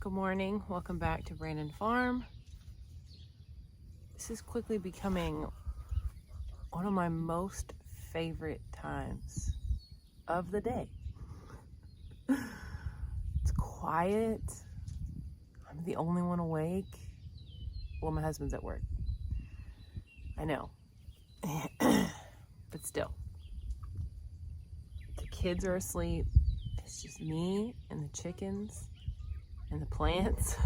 Good morning. Welcome back to Brandon Farm. This is quickly becoming one of my most favorite times of the day. It's quiet. I'm the only one awake. Well, my husband's at work. I know. But still. The kids are asleep. It's just me and the chickens and the plants.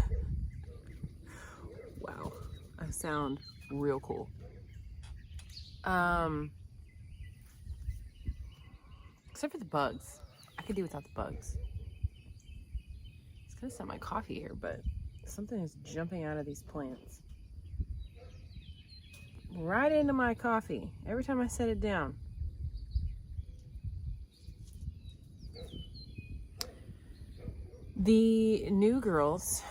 Wow, I sound real cool. Except for the bugs. I could do without the bugs. I was gonna set my coffee here, but something is jumping out of these plants. Right into my coffee every time I set it down. The new girls,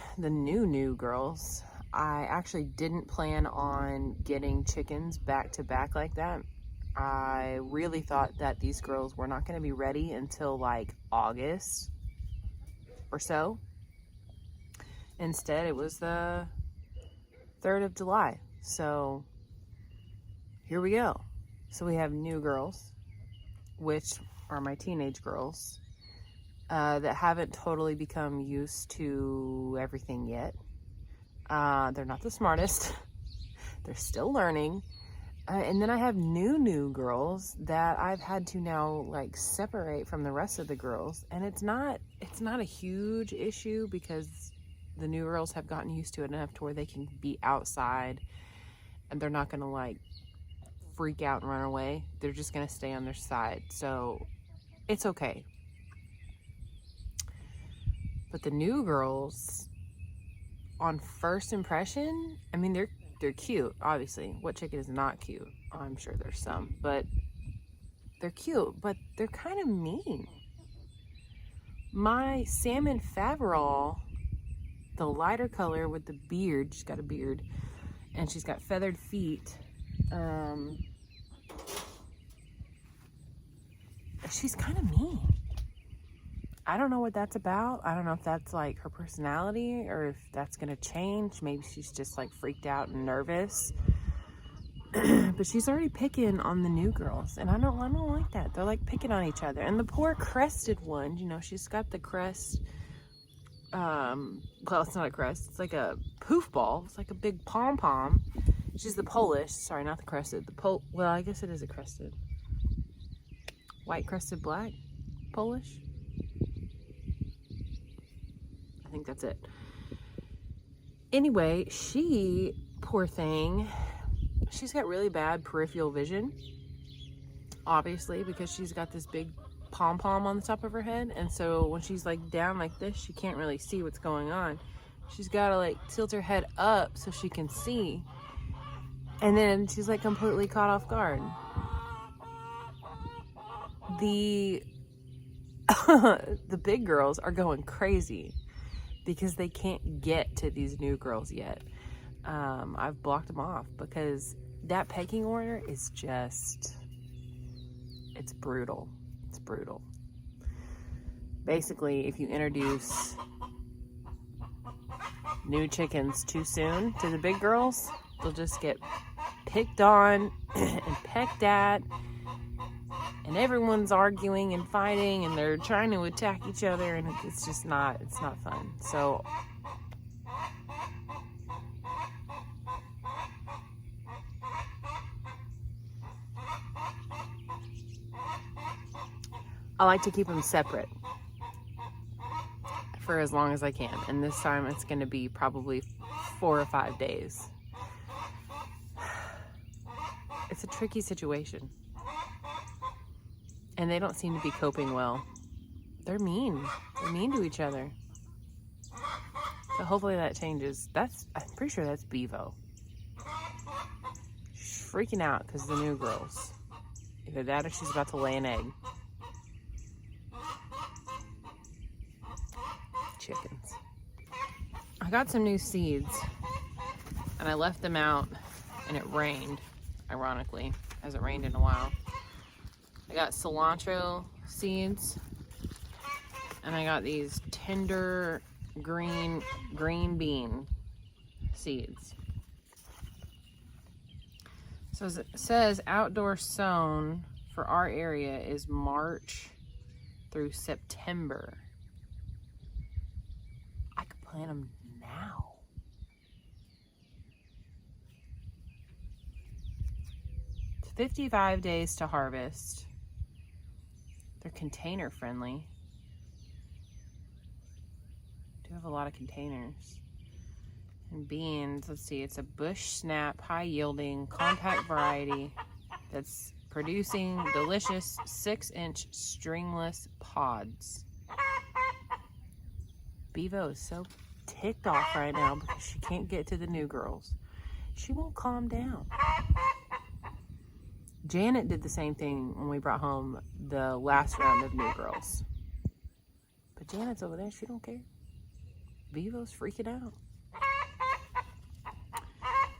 I actually didn't plan on getting chickens back to back like that. I really thought that these girls were not going to be ready until like August or so. Instead, it was the 3rd of July. So here we go. So we have new girls, which are my teenage girls. That haven't totally become used to everything yet. They're not the smartest. They're still learning. And then I have new girls that I've had to now like separate from the rest of the girls. And it's not a huge issue because the new girls have gotten used to it enough to where they can be outside and they're not gonna like freak out and run away. They're just gonna stay on their side. So it's okay. But the new girls, on first impression, I mean, they're cute, obviously. What chicken is not cute? I'm sure there's some, but they're cute, but they're kind of mean. My salmon Faverol, the lighter color with the beard, she's got a beard, and she's got feathered feet. She's kind of mean. I don't know what that's about. I don't know if that's like her personality or if that's gonna change. Maybe she's just like freaked out and nervous. But she's already picking on the new girls, and I don't like that. They're like picking on each other. And the poor crested one, you know, she's got the crest. Well, it's not a crest. It's like a poof ball. It's like a big pom pom. She's the Polish. Sorry, not the crested. Well, I guess it is a crested. White crested black, Polish. I think that's it. Anyway, she, poor thing, she's got really bad peripheral vision, obviously, because she's got this big pom-pom on the top of her head, and so when she's like down like this, she can't really see what's going on. She's got to like tilt her head up so she can see, and then she's like completely caught off guard. The big girls are going crazy because they can't get to these new girls yet. I've blocked them off because that pecking order is just, it's brutal. It's brutal. Basically, if you introduce new chickens too soon to the big girls, they'll just get picked on and pecked at, and everyone's arguing and fighting and they're trying to attack each other, and it's not fun. So I like to keep them separate for as long as I can. And this time it's going to be probably 4 or 5 days. It's a tricky situation. And they don't seem to be coping well. They're mean. They're mean to each other. So hopefully that changes. I'm pretty sure that's Bevo. She's freaking out because of the new girls. Either that or she's about to lay an egg. Chickens. I got some new seeds and I left them out and it rained, ironically. Hasn't rained in a while. I got cilantro seeds, and I got these tender green bean seeds. So it says outdoor sown for our area is March through September. I could plant them now. It's 55 days to harvest. They're container friendly. Do have a lot of containers. And beans, let's see, it's a bush snap, high yielding, compact variety that's producing delicious 6-inch stringless pods. Bevo is so ticked off right now because she can't get to the new girls. She won't calm down. Janet did the same thing when we brought home the last round of new girls. But Janet's over there, she don't care. Bevo's freaking out.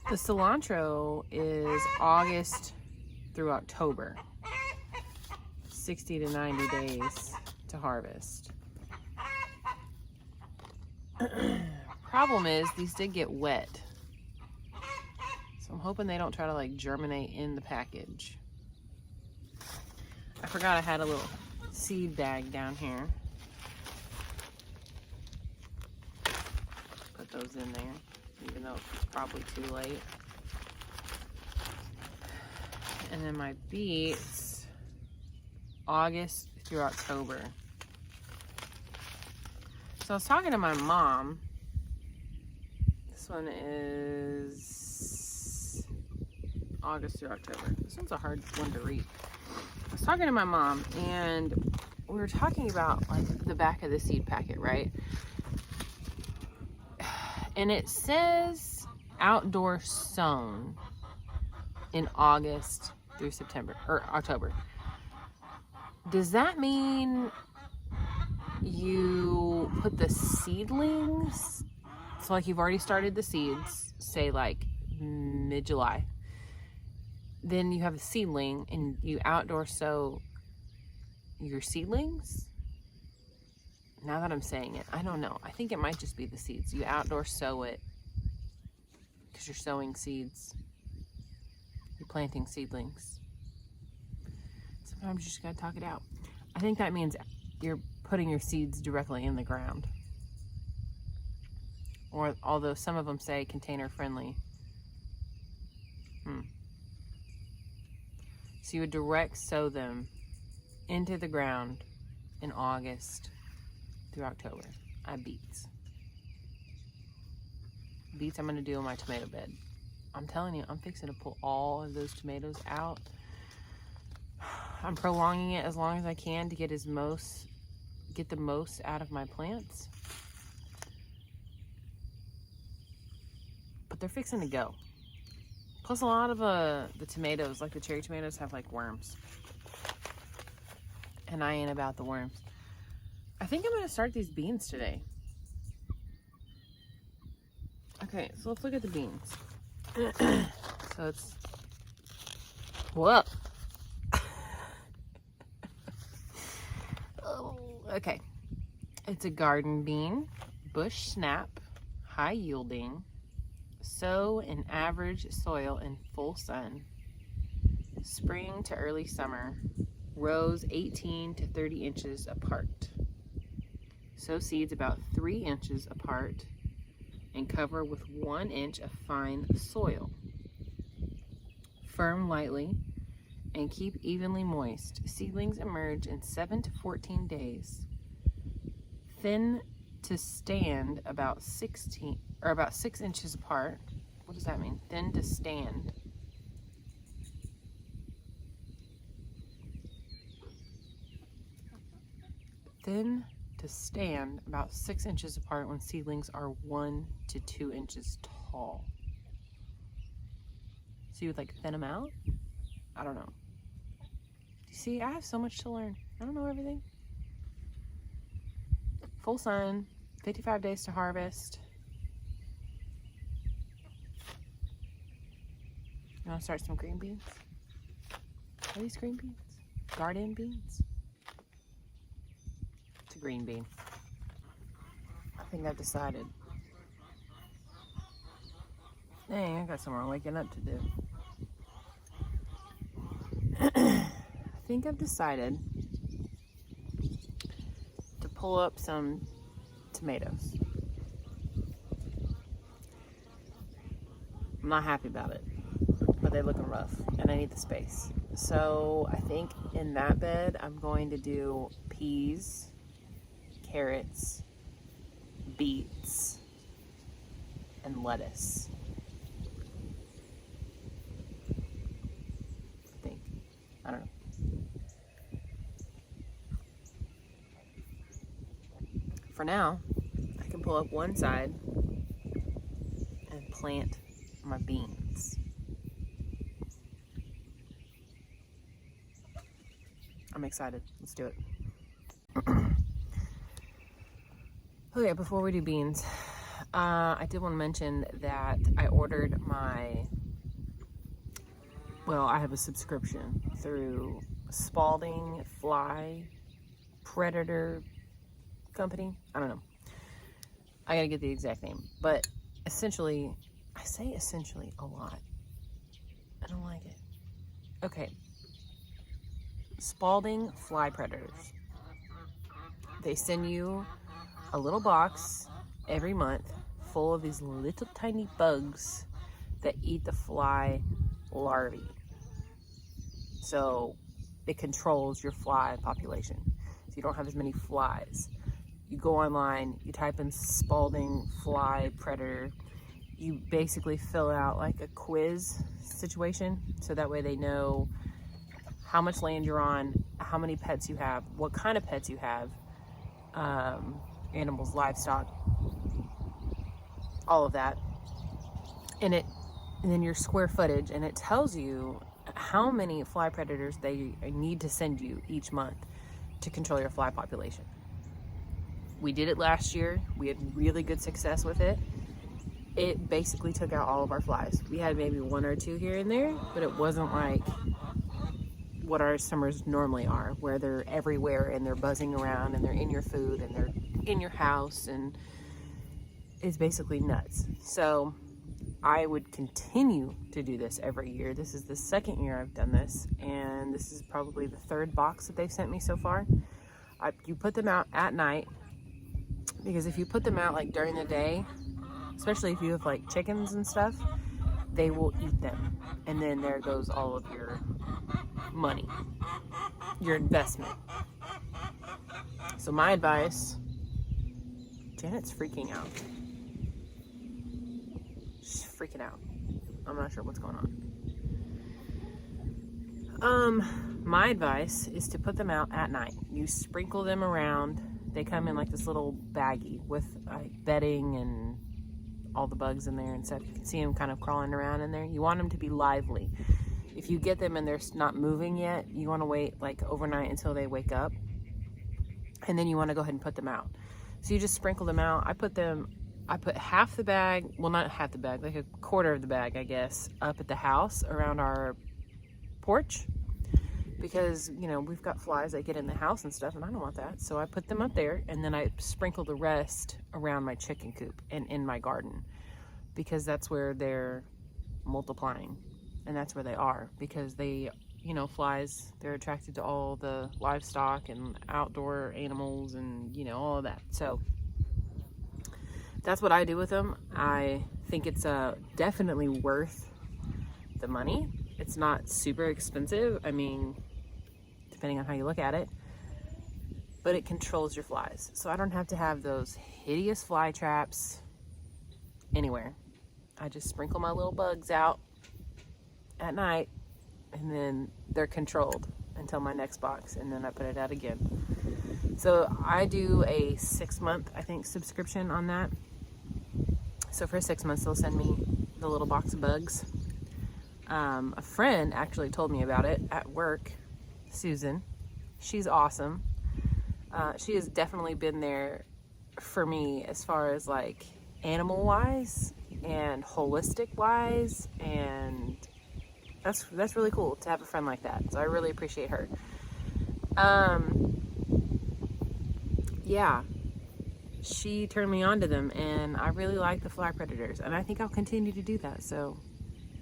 The cilantro is August through October. 60 to 90 days to harvest. Problem is, these did get wet. So I'm hoping they don't try to like germinate in the package. I forgot I had a little seed bag down here. Put those in there, even though it's probably too late. And then my beets, August through October. So I was talking to my mom. This one is August through October. This one's a hard one to read. I was talking to my mom and we were talking about like the back of the seed packet, right? And it says outdoor sown in August through September or October. Does that mean you put the seedlings, so like you've already started the seeds, say like mid-July, then you have a seedling and you outdoor sow your seedlings? Now that I'm saying it, I don't know. I think it might just be the seeds. You outdoor sow it because you're sowing seeds. You're planting seedlings. Sometimes you just gotta talk it out. I think that means you're putting your seeds directly in the ground. Or although some of them say container friendly. So you would direct sow them into the ground in August through October. I have beets. Beets I'm gonna do on my tomato bed. I'm telling you, I'm fixing to pull all of those tomatoes out. I'm prolonging it as long as I can to get the most out of my plants. But they're fixing to go. Plus a lot of the tomatoes, like the cherry tomatoes, have like worms. And I ain't about the worms. I think I'm gonna start these beans today. Okay, so let's look at the beans. So it's, whoa. Oh, okay. It's a garden bean, bush snap, high yielding, sow in average soil in full sun, spring to early summer, rows 18 to 30 inches apart. Sow seeds about 3 inches apart and cover with 1 inch of fine soil. Firm lightly and keep evenly moist. Seedlings emerge in 7 to 14 days. Thin to stand about 6 inches apart. What does that mean? Thin to stand. Thin to stand about 6 inches apart when seedlings are 1 to 2 inches tall. So you would like thin them out? I don't know. You see, I have so much to learn. I don't know everything. Full sun, 55 days to harvest. You want to start some green beans? Are these green beans? Garden beans? It's a green bean. think I've decided. Dang, I got some more waking up to do. I think I've decided to pull up some tomatoes. I'm not happy about it, but they're looking rough and I need the space. So I think in that bed, I'm going to do peas, carrots, beets, and lettuce. I think. I don't know. For now, I can pull up one side and plant my beans. I'm excited. Let's do it. Okay, before we do beans, I did want to mention that I ordered I have a subscription through Spalding Fly Predator Company. I don't know. I gotta get the exact name. But essentially, I say essentially a lot. I don't like it. Okay. Spalding Fly Predators. They send you a little box every month full of these little tiny bugs that eat the fly larvae. So it controls your fly population. So you don't have as many flies. You go online, you type in Spalding Fly Predator. You basically fill out like a quiz situation. So that way they know how much land you're on, how many pets you have, what kind of pets you have, animals, livestock, all of that. And then your square footage, and it tells you how many fly predators they need to send you each month to control your fly population. We did it last year. We had really good success with it. It basically took out all of our flies. We had maybe one or two here and there, but it wasn't like what our summers normally are, where they're everywhere and they're buzzing around and they're in your food and they're in your house, and it's basically nuts. So I would continue to do this every year. This is the second year I've done this, and this is probably the third box that they've sent me so far. You put them out at night, because if you put them out like during the day, especially if you have like chickens and stuff, they will eat them, and then there goes all of your money, your investment. So my advice, Janet's freaking out. She's freaking out. I'm not sure what's going on. My advice is to put them out at night. You sprinkle them around. They come in like this little baggie with like bedding and all the bugs in there and stuff. You can see them kind of crawling around in there. You want them to be lively. If you get them and they're not moving yet, you want to wait like overnight until they wake up, and then you want to go ahead and put them out. So you just sprinkle them out. I put half the bag, well, not half the bag, like a quarter of the bag, I guess, up at the house around our porch, because, you know, we've got flies that get in the house and stuff, and I don't want that. So I put them up there, and then I sprinkle the rest around my chicken coop and in my garden, because that's where they're multiplying, and that's where they are, because they, you know, flies, they're attracted to all the livestock and outdoor animals and, you know, all of that. So that's what I do with them. I think it's definitely worth the money. It's not super expensive. I mean, depending on how you look at it, but it controls your flies. So I don't have to have those hideous fly traps anywhere. I just sprinkle my little bugs out at night, and then they're controlled until my next box, and then I put it out again. So I do a 6-month, I think, subscription on that. So for 6 months, they'll send me the little box of bugs. A friend actually told me about it at work, Susan. She's awesome. She has definitely been there for me as far as like animal wise and holistic wise, and that's really cool to have a friend like that. So I really appreciate her. Yeah, she turned me on to them, and I really like the fly predators, and I think I'll continue to do that. So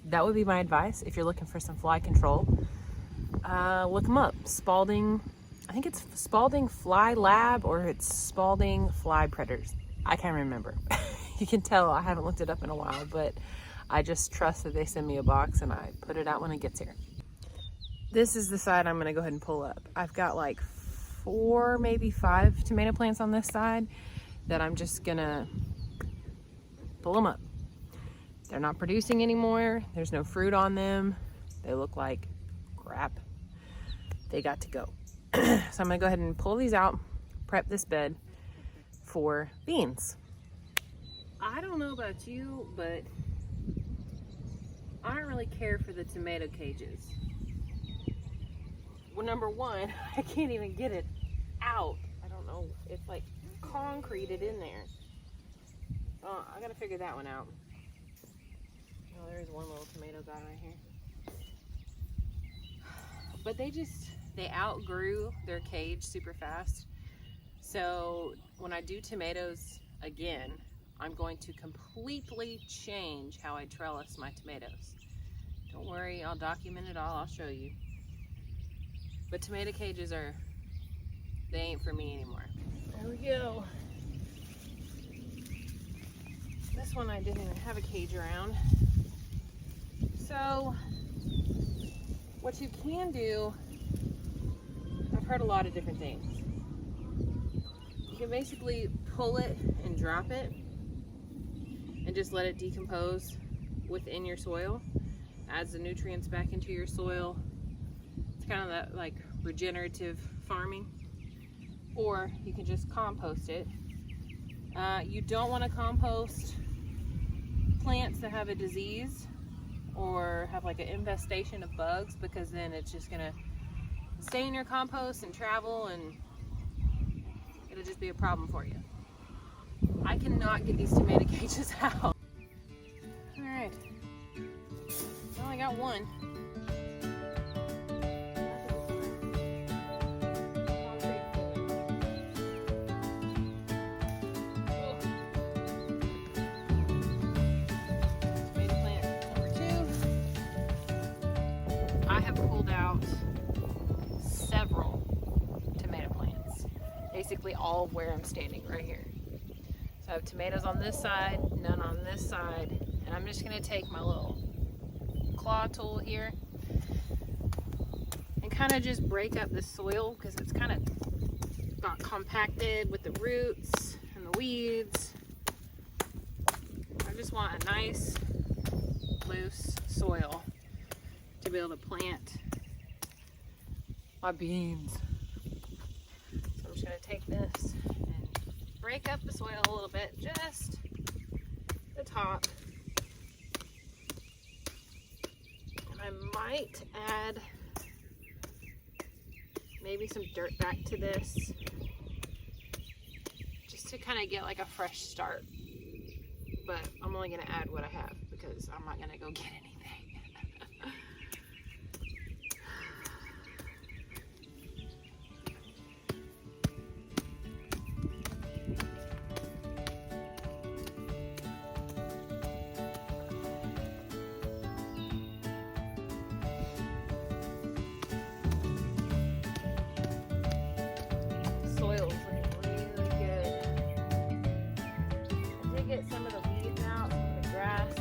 that would be my advice if you're looking for some fly control. Look them up. Spalding, I think it's Spalding Fly Lab, or it's Spalding Fly Predators. I can't remember. You can tell I haven't looked it up in a while, but I just trust that they send me a box and I put it out when it gets here. This is the side I'm gonna go ahead and pull up. I've got like 4, maybe 5 tomato plants on this side that I'm just gonna pull them up. They're not producing anymore. There's no fruit on them. They look like crap. They got to go. So I'm gonna go ahead and pull these out, prep this bed for beans. I don't know about you, but I don't really care for the tomato cages. Well, number one, I can't even get it out. I don't know, it's like concreted in there. Oh, I gotta figure that one out. Oh, there is one little tomato guy right here. But they outgrew their cage super fast. So when I do tomatoes again, I'm going to completely change how I trellis my tomatoes. Don't worry, I'll document it all, I'll show you. But tomato cages they ain't for me anymore. There we go. This one I didn't even have a cage around. So, what you can do, I've heard a lot of different things. You can basically pull it and drop it and just let it decompose within your soil. Adds the nutrients back into your soil. It's kind of that like regenerative farming. Or you can just compost it. You don't want to compost plants that have a disease or have like an infestation of bugs, because then it's just gonna stay in your compost and travel, and it'll just be a problem for you. I cannot get these tomato cages out. Alright, I only got one. I have pulled out several tomato plants, basically all of where I'm standing right here. So I have tomatoes on this side, none on this side, and I'm just gonna take my little claw tool here and kind of just break up the soil, because it's kind of got compacted with the roots and the weeds. I just want a nice loose soil to be able to plant my beans. So I'm just gonna take this and break up the soil a little bit, just the top. And I might add maybe some dirt back to this, just to kind of get like a fresh start. But I'm only gonna add what I have, because I'm not gonna go get anything. Soil's looking really good. I did get some of the weeds out, some of the grass.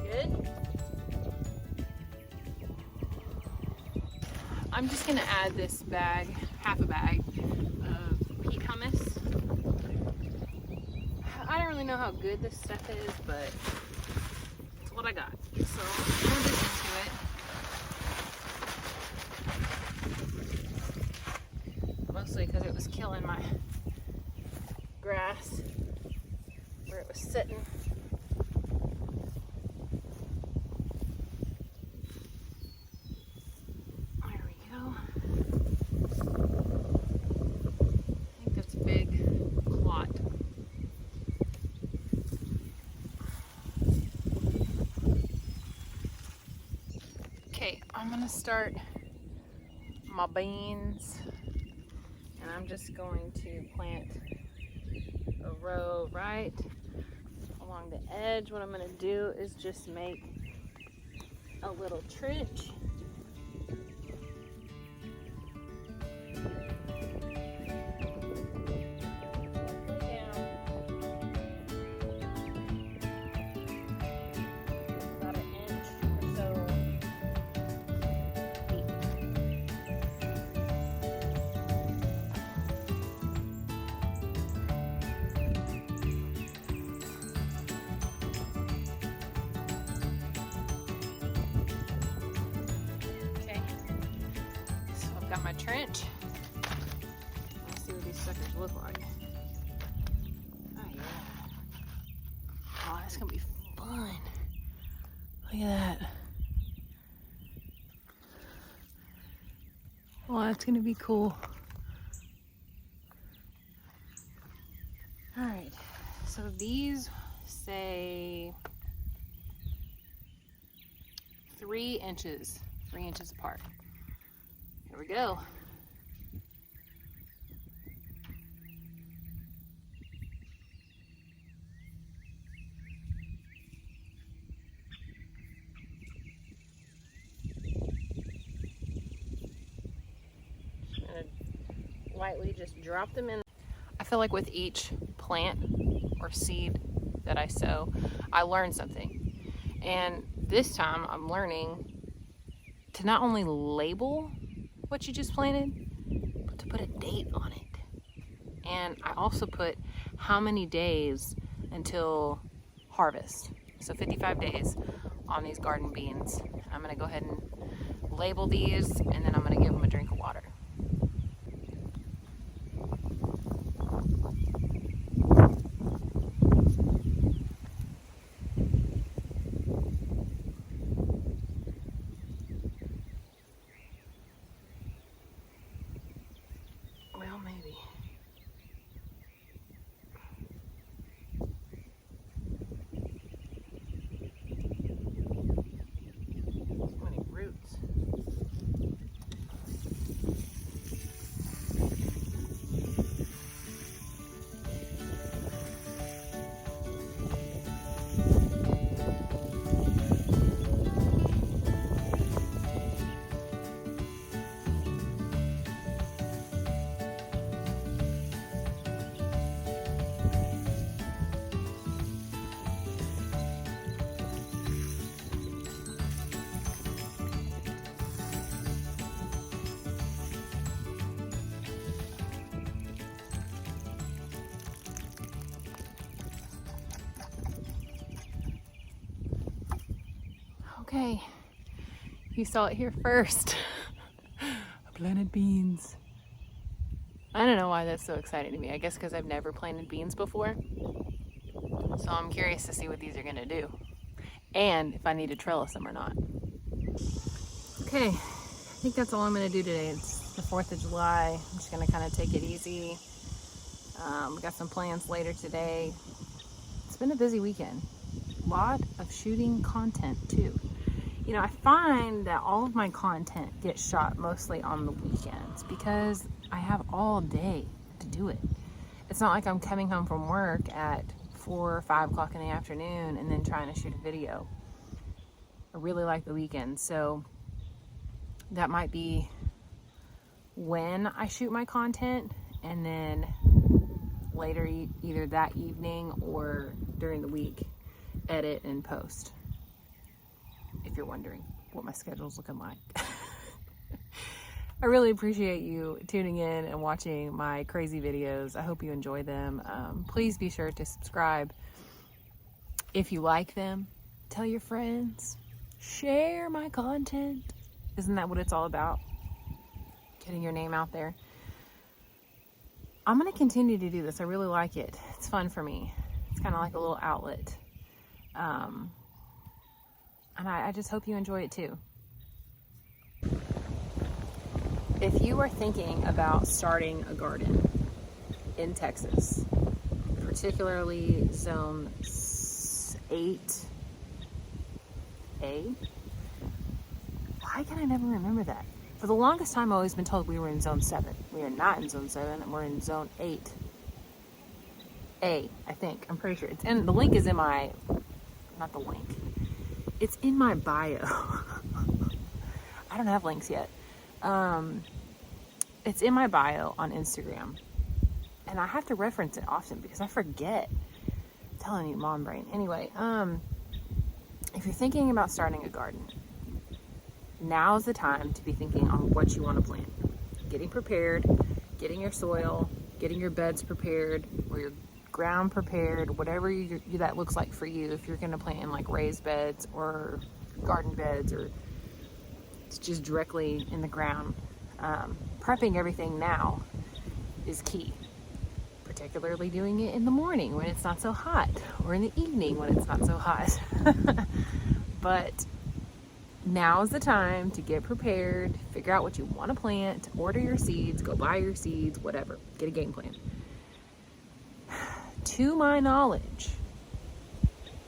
Good. I'm just gonna add this bag, half a bag of peat hummus. I don't really know how good this stuff is, but it's what I got. So I'm gonna dig into it. Mostly because it was killing my grass where it was sitting. Big clod I'm gonna start my beans, and I'm just going to plant a row right along the edge. What I'm gonna do is just make a little trench. Got my trench. Let's see what these suckers look like. Oh yeah. Oh, that's gonna be fun. Look at that. Oh, that's gonna be cool. All right, so these say 3 inches apart. Here we go. I'm gonna lightly just drop them in. I feel like with each plant or seed that I sow, I learn something. And this time I'm learning to not only label what you just planted, but to put a date on it. And I also put how many days until harvest. So 55 days on these garden beans. I'm gonna go ahead and label these, and then I'm gonna give them a drink of water. Well, maybe. So many roots. Okay, you saw it here first. I planted beans. I don't know why that's so exciting to me. I guess because I've never planted beans before. So I'm curious to see what these are gonna do. And if I need to trellis them or not. Okay, I think that's all I'm gonna do today. It's the 4th of July. I'm just gonna kind of take it easy. We got some plans later today. It's been a busy weekend. A lot of shooting content too. You know, I find that all of my content gets shot mostly on the weekends because I have all day to do it. It's not like I'm coming home from work at 4 or 5 o'clock in the afternoon and then trying to shoot a video. I really like the weekends, so that might be when I shoot my content, and then later, either that evening or during the week, edit and post. If you're wondering what my schedule's looking like. I really appreciate you tuning in and watching my crazy videos. I hope you enjoy them. Please be sure to subscribe if you like them. Tell your friends. Share my content. Isn't that what it's all about? Getting your name out there. I'm going to continue to do this. I really like it. It's fun for me. It's kind of like a little outlet. And I just hope you enjoy it too. If you are thinking about starting a garden in Texas, particularly zone 8A, wow, Why can I never remember that? For the longest time, I've always been told we were in zone 7. We are not in zone 7, and we're in zone 8. I think. I'm pretty sure. The link is in my, not the link. It's in my bio. I don't have links yet. It's in my bio on Instagram. And I have to reference it often because I forget. I'm telling you, mom brain. Anyway, if you're thinking about starting a garden, now is the time to be thinking on what you want to plant. Getting prepared, getting your soil, getting your beds prepared, or your ground prepared, whatever that looks like for you. If you're going to plant in like raised beds or garden beds, or it's just directly in the ground, prepping everything now is key. Particularly doing it in the morning when it's not so hot, or in the evening when it's not so hot. But now is the time to get prepared, figure out what you want to plant, order your seeds, go buy your seeds, whatever. Get a game plan. To my knowledge,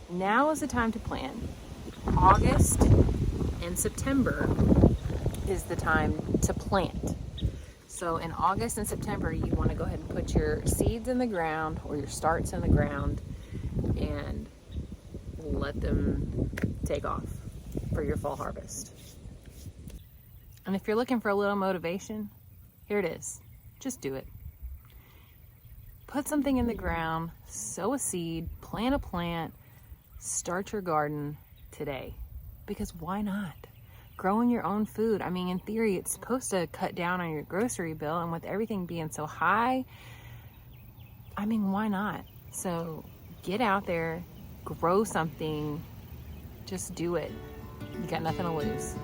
now is the time to plant. August and September is the time to plant. So in August and September, you want to go ahead and put your seeds in the ground, or your starts in the ground, and let them take off for your fall harvest. And if you're looking for a little motivation, here it is. Just do it. Put something in the ground, sow a seed, plant a plant, start your garden today. Because why not? Growing your own food. I mean, in theory, it's supposed to cut down on your grocery bill, and with everything being so high, I mean, why not? So get out there, grow something, just do it. You got nothing to lose.